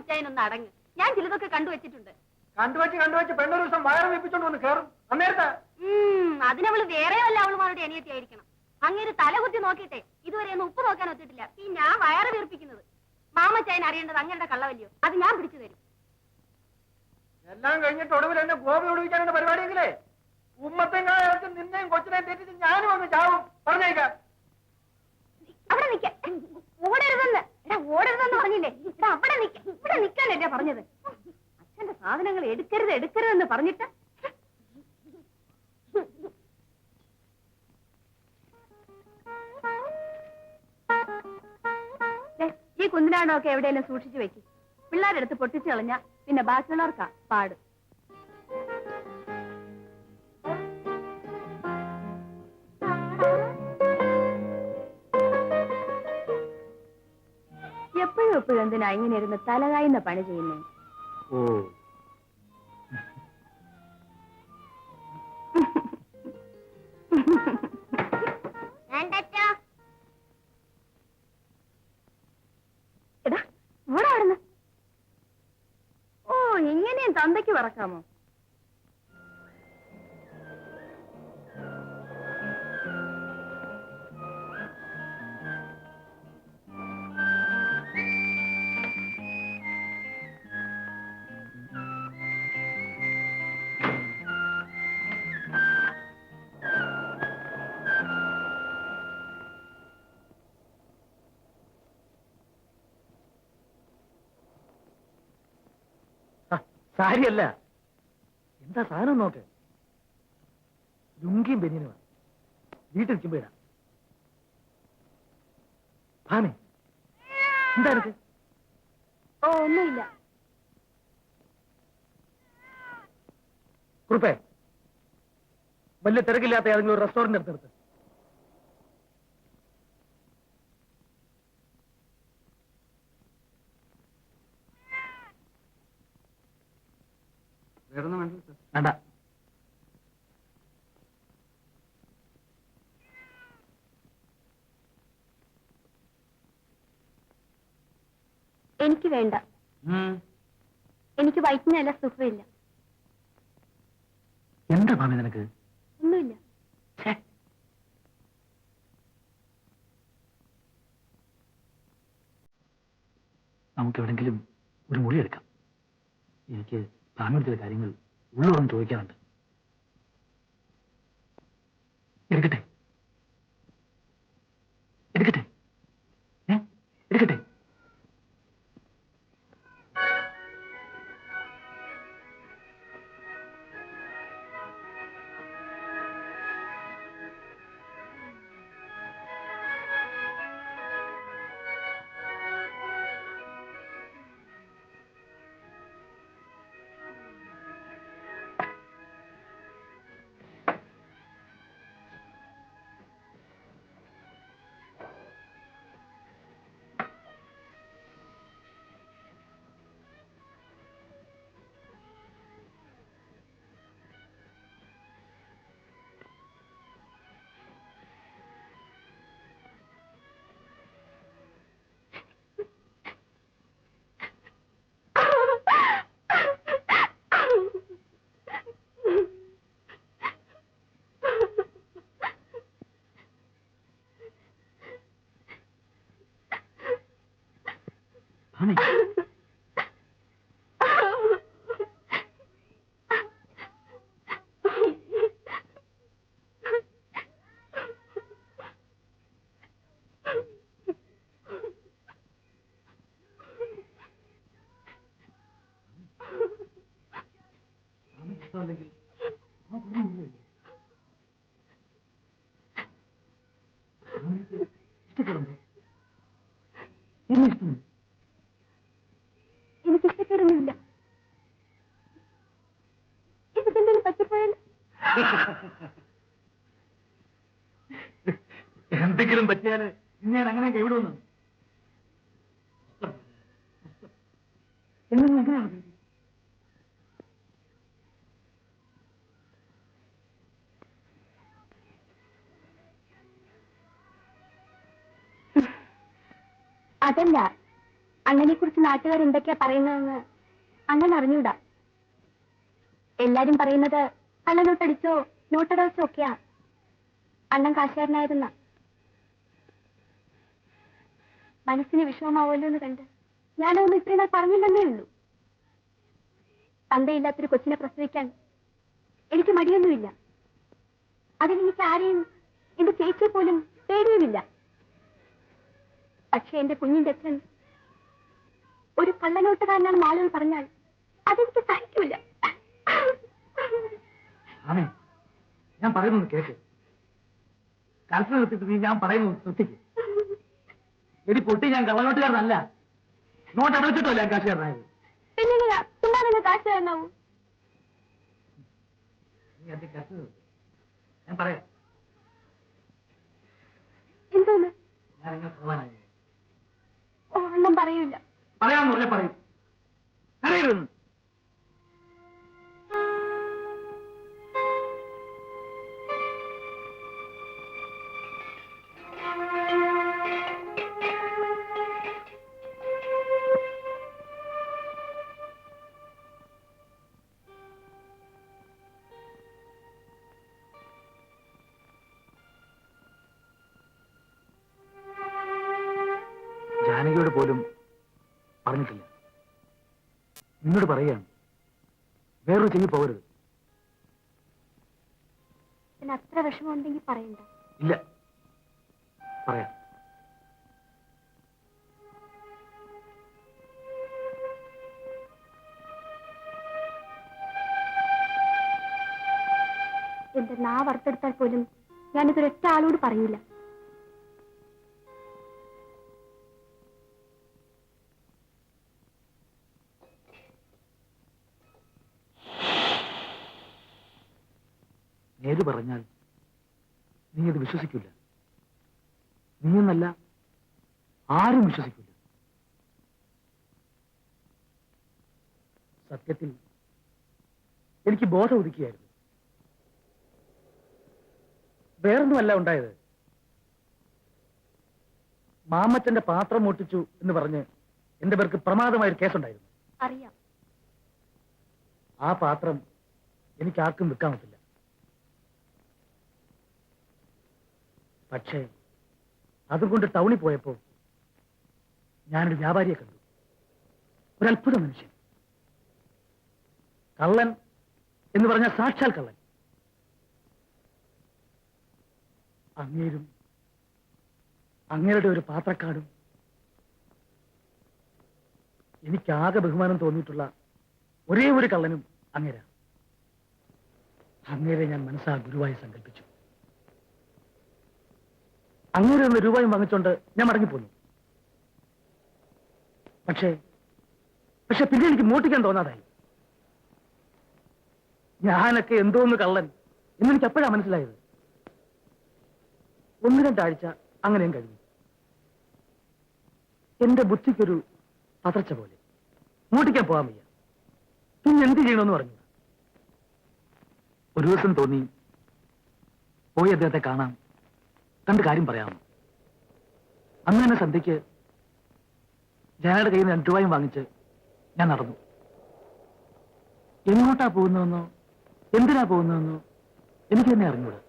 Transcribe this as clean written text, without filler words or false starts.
മാമച്ചായനൊന്ന് അടങ്ങ്. ഞാൻ ചിലതൊക്കെ കണ്ടുവച്ചിട്ടുണ്ട്. കണ്ടുവച്ച് പെണ്ണൊരു ദിവസം വയറ് വെപ്പിച്ചോണ്ട് വന്ന് കയറും. അന്നേരത്തെ അതിനവള് വേറെയല്ല, അവളുമാരുടെ അനിയത്തി ആയിരിക്കണം. അങ്ങേര് തലകുത്തി നോക്കിട്ടെ ഇതുവരെ ഒന്ന് ഉപ്പ് നോക്കാൻ ഒത്തിട്ടില്ല. പിന്നെ ആ വയറ് വീർപ്പിക്കുന്നത് മാമച്ചായൻ അറിയേണ്ടത് അങ്ങയുടെ കള്ളവല്ലയോ? അത് ഞാൻ പിടിച്ചു തരും. എല്ലാം കഴിഞ്ഞിട്ട് ഒടുവിൽ എന്നെ ഗോപി ഒടുവിക്കാനുള്ള പരിപാടിയെങ്കിലേ ഉമ്മത്തെയും കാലത്ത് നിന്നെയും കൊച്ചിനെയും തെറ്റിച്ച് ഞാനും ഒന്ന് ചാവും. പറഞ്ഞേക്കാം. അവിടെ നിക്ക. ഓടരുതെന്ന്. ഓടരുതെന്ന് പറഞ്ഞില്ലേ? അവിടെ നിക്ക. ഇവിടെ നിക്കാനല്ലേ പറഞ്ഞത്? അച്ഛന്റെ സാധനങ്ങൾ എടുക്കരുതെന്ന് പറഞ്ഞിട്ട് ഈ കുന്തിനാണൊക്കെ എവിടെയെങ്കിലും സൂക്ഷിച്ചു വെക്കും. പിള്ളേരെടുത്ത് പൊട്ടിച്ചു കളഞ്ഞ പിന്നെ ബാക്കിയുള്ളവർക്കാ പാട്. എപ്പോഴും എന്തിനാ ഇങ്ങനെ ഇരുന്ന് തലകായുന്ന പണി ചെയ്യുന്നേ? ഇങ്ങനെയും തന്തയ്ക്ക് പറക്കാമോ? സാരിയല്ല, എന്താ സാധനം നോക്ക്. ലുങ്കിയും ബനിയനുമാണ്. വീട്ടിലിരിക്കുമ്പോ ഇടാം. ഭാമി, എന്താ എനിക്ക്? ഒന്നുമില്ല. കുറുപ്പേ, വലിയ തിരക്കില്ലാത്ത ഏതെങ്കിലും ഒരു റെസ്റ്റോറന്റ് എടുത്തെടുത്ത്. വേണ്ട. എനിക്ക് വേണ്ട. എനിക്ക് വയറ്റിനല്ല സുഖമില്ല. എന്താ ഭാമി നിനക്ക്? ഒന്നുമില്ല. നമുക്ക് എവിടെങ്കിലും ഒരു മുറി എടുക്കാം. എനിക്ക് ഭാമിയുടെ ചില കാര്യങ്ങൾ ഉള്ളോളം ചോദിക്കാറുണ്ട്. എടുക്കട്ടെ? എടുക്കട്ടെ? എടുക്കട്ടെ? എനിക്കിഷ്ടപ്പെടുന്നില്ല. ഇതെന്തെങ്കിലും പറ്റിപ്പോയാൽ എന്തെങ്കിലും പറ്റിയാല് ഞാൻ അങ്ങനെ കൈവിടുന്നു. അതല്ല, അണ്ണനെ കുറിച്ച് നാട്ടുകാർ എന്തൊക്കെയാ പറയുന്നതെന്ന് അണ്ണൻ അറിഞ്ഞൂടാ. എല്ലാരും പറയുന്നത് കള്ളനോട്ടടിച്ചോ നോട്ടടച്ചോ ഒക്കെയാ. അണ്ണൻ കാശുകാരനായിരുന്ന മനസ്സിന് വിഷമമാവുമല്ലോ എന്ന് കണ്ട് ഞാനതൊന്നും ഇത്രയും നാൾ പറഞ്ഞില്ലെന്നേ ഉള്ളൂ. തന്തയില്ലാത്തൊരു കൊച്ചിനെ പ്രസവിക്കാൻ എനിക്ക് മടിയൊന്നുമില്ല. അതിനെനിക്ക് ആരെയും എന്റെ ചേച്ചിയെ പോലും പേടിയുമില്ല. പക്ഷെ എന്റെ കുഞ്ഞിന്റെ അച്ഛൻ ഒരു കള്ളനോട്ടുകാരനാണെന്ന് ആളുകൾ പറഞ്ഞാൽ അതെനിക്ക് സഹിക്കില്ല. ഞാൻ പറയുന്നത് കേക്ക്. കൽപ്പന നിർത്തിട്ട് നീ ഞാൻ പറയുന്നത് ശ്രദ്ധിക്കും. എടി പൊട്ടി, ഞാൻ കള്ളനോട്ടുകാരനല്ല. നോട്ട് അടച്ചിട്ടല്ല ഞാൻ കാശുകാരനായത്. പിന്നെങ്ങനെയാ ചുമ്മാ കാശുകാരനാവും? നീ അത് കൽപ്പന നിർത്തി. ഞാൻ പറയാം. എന്തോന്ന്? ഞാൻ എങ്ങനെ പോവാനായി? ഒന്നും പറയൂല. പറയാമെന്ന് പറഞ്ഞാൽ പറയും. അറിയരുതെന്ന്. ജാനകിയോട് പോലും പറഞ്ഞിട്ടില്ല. നിന്നോട് പറയുകയാണ്, വേറൊരു ചെവി പോകരുത്. പിന്നെ അത്ര വിഷമമുണ്ടെങ്കിൽ പറയണ്ട. ഇല്ല, പറയാം. എന്റെ നാ വറുത്തെടുത്താൽ പോലും ഞാനിതൊരൊറ്റ ആളോട് പറയില്ല. നേര് പറഞ്ഞാൽ നീ അത് വിശ്വസിക്കില്ല. നീയെന്നല്ല, ആരും വിശ്വസിക്കില്ല. സത്യത്തിൽ എനിക്ക് ബോധം ഒതുക്കിയായിരുന്നു. വേറൊന്നുമല്ല ഉണ്ടായത്. മാമച്ചന്റെ പാത്രം മോട്ടിച്ചു എന്ന് പറഞ്ഞ് എന്റെ പേർക്ക് പ്രമാദമായൊരു കേസുണ്ടായിരുന്നു. അറിയാം. ആ പാത്രം എനിക്ക് ആർക്കും വിൽക്കാൻ പറ്റില്ല. പക്ഷേ അതുകൊണ്ട് ടൗണിൽ പോയപ്പോ ഞാനൊരു വ്യാപാരിയെ കണ്ടു. ഒരു അത്ഭുത മനുഷ്യൻ. കള്ളൻ എന്ന് പറഞ്ഞ സാക്ഷാൽ കള്ളൻ. അങ്ങേരും അങ്ങേരുടെ ഒരു പാത്രക്കാടും എനിക്കാകെ ബഹുമാനം തോന്നിയിട്ടുള്ള ഒരേ ഒരു കള്ളനും അങ്ങേരാ. അങ്ങേരെ ഞാൻ മനസ്സാ ഗുരുവായി സങ്കല്പിച്ചു. അങ്ങേരെ 1 രൂപയും വാങ്ങിച്ചോണ്ട് ഞാൻ മടങ്ങിപ്പോന്നു. പക്ഷേ പിന്നെ എനിക്ക് മോട്ടിക്കാൻ തോന്നാതായി. ഞാനൊക്കെ എന്തോന്ന് കള്ളൻ എന്നെനിക്ക് എപ്പോഴാ മനസ്സിലായത്. 1-2 ആഴ്ച അങ്ങനെയും കഴിഞ്ഞു. എന്റെ ബുദ്ധിക്കൊരു പതർച്ച പോലെ. മോട്ടിക്കാൻ പോകാൻ വയ്യ. പിന്നെ എന്ത് ചെയ്യണമെന്ന് പറഞ്ഞു. ഒരു ദിവസം തോന്നി പോയി അദ്ദേഹത്തെ കാണാം, കണ്ട് കാര്യം പറയാമോ. അന്ന് തന്നെ സന്ധ്യയ്ക്ക് ജനയുടെ കയ്യിൽ നിന്ന് 2 രൂപയും വാങ്ങിച്ച് ഞാൻ നടന്നു. എങ്ങോട്ടാ പോകുന്നതെന്നോ എന്തിനാ പോകുന്നതെന്നോ എനിക്ക് തന്നെ അറിഞ്ഞൂടാ.